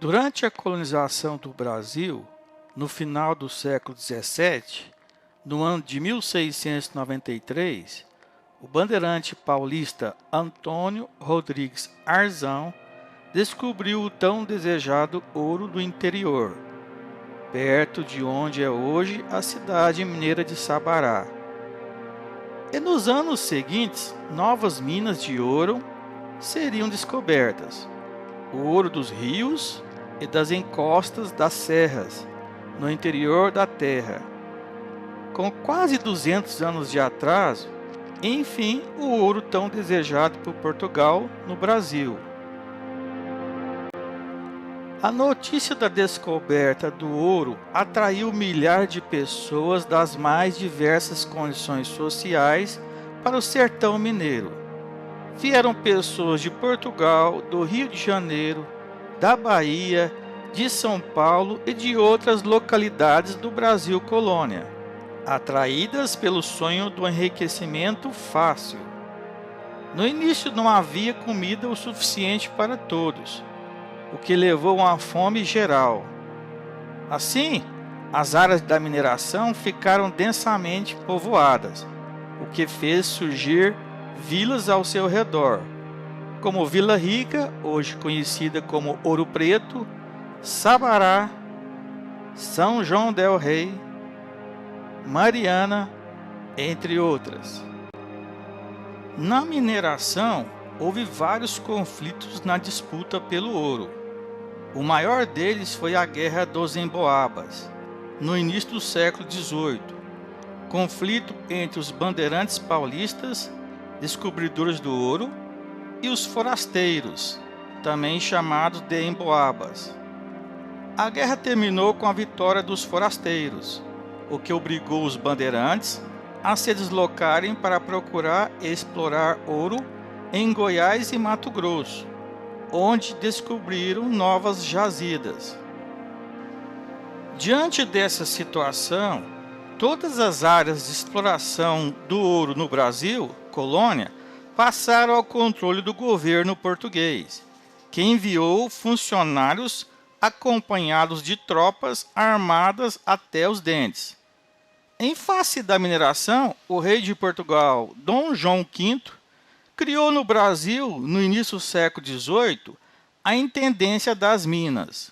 Durante a colonização do Brasil, no final do século XVII, no ano de 1693, o bandeirante paulista Antônio Rodrigues Arzão descobriu o tão desejado ouro do interior, perto de onde é hoje a cidade mineira de Sabará. E nos anos seguintes, novas minas de ouro seriam descobertas. O ouro dos rios e das encostas das serras, no interior da terra. Com quase 200 anos de atraso, enfim, o ouro tão desejado por Portugal no Brasil. A notícia da descoberta do ouro atraiu milhares de pessoas das mais diversas condições sociais para o sertão mineiro. Vieram pessoas de Portugal, do Rio de Janeiro, da Bahia, de São Paulo e de outras localidades do Brasil colônia, atraídas pelo sonho do enriquecimento fácil. No início não havia comida o suficiente para todos, o que levou a uma fome geral. Assim, as áreas da mineração ficaram densamente povoadas, o que fez surgir vilas ao seu redor, como Vila Rica, hoje conhecida como Ouro Preto, Sabará, São João del Rei, Mariana, entre outras. Na mineração, houve vários conflitos na disputa pelo ouro. O maior deles foi a Guerra dos Emboabas, no início do século XVIII, conflito entre os bandeirantes paulistas, descobridores do ouro, e os forasteiros, também chamados de Emboabas. A guerra terminou com a vitória dos forasteiros, o que obrigou os bandeirantes a se deslocarem para procurar e explorar ouro em Goiás e Mato Grosso, onde descobriram novas jazidas. Diante dessa situação, todas as áreas de exploração do ouro no Brasil, colônia, passaram ao controle do governo português, que enviou funcionários acompanhados de tropas armadas até os dentes. Em face da mineração, o rei de Portugal, Dom João V, criou no Brasil, no início do século XVIII, a Intendência das Minas,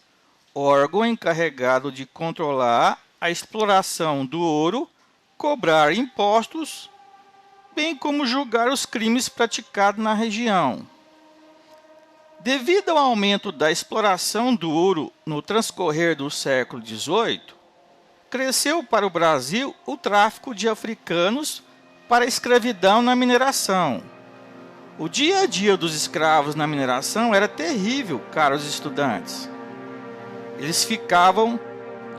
órgão encarregado de controlar a exploração do ouro, cobrar impostos, bem como julgar os crimes praticados na região. Devido ao aumento da exploração do ouro no transcorrer do século XVIII, cresceu para o Brasil o tráfico de africanos para a escravidão na mineração. O dia a dia dos escravos na mineração era terrível, caros estudantes. Eles ficavam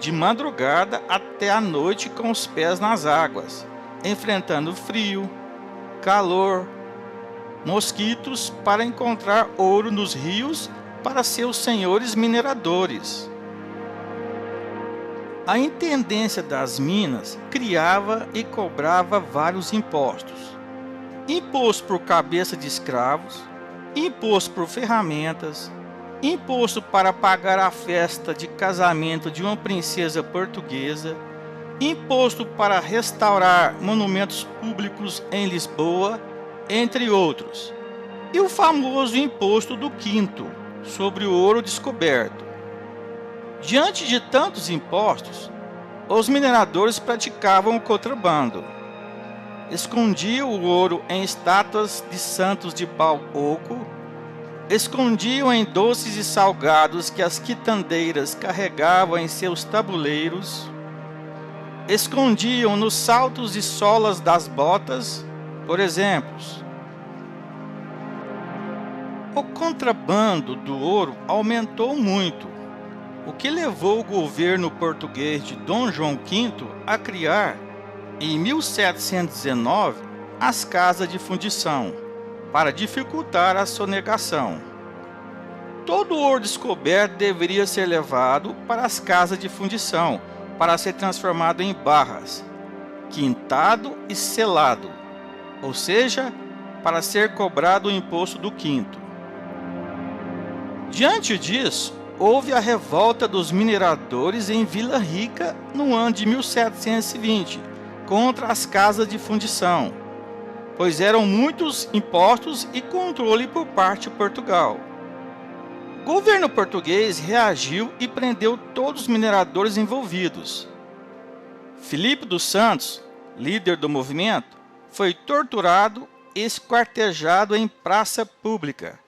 de madrugada até a noite com os pés nas águas, enfrentando frio, calor, mosquitos para encontrar ouro nos rios para seus senhores mineradores. A Intendência das Minas criava e cobrava vários impostos. Imposto por cabeça de escravos, imposto por ferramentas, imposto para pagar a festa de casamento de uma princesa portuguesa, imposto para restaurar monumentos públicos em Lisboa, entre outros, e o famoso imposto do quinto, sobre o ouro descoberto. Diante de tantos impostos, os mineradores praticavam o contrabando. Escondiam o ouro em estátuas de santos de pau oco, escondiam em doces e salgados que as quitandeiras carregavam em seus tabuleiros, escondiam nos saltos e solas das botas, por exemplo. O contrabando do ouro aumentou muito, o que levou o governo português de Dom João V a criar, em 1719, as casas de fundição, para dificultar a sonegação. Todo o ouro descoberto deveria ser levado para as casas de fundição, para ser transformado em barras, quintado e selado, ou seja, para ser cobrado o imposto do quinto. Diante disso, houve a revolta dos mineradores em Vila Rica no ano de 1720, contra as casas de fundição, pois eram muitos impostos e controle por parte de Portugal. O governo português reagiu e prendeu todos os mineradores envolvidos. Filipe dos Santos, líder do movimento, foi torturado e esquartejado em praça pública,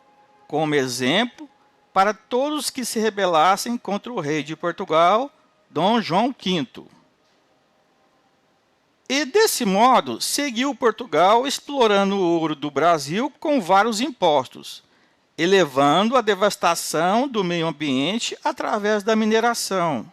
como exemplo para todos que se rebelassem contra o rei de Portugal, Dom João V. E desse modo seguiu Portugal explorando o ouro do Brasil com vários impostos, elevando a devastação do meio ambiente através da mineração.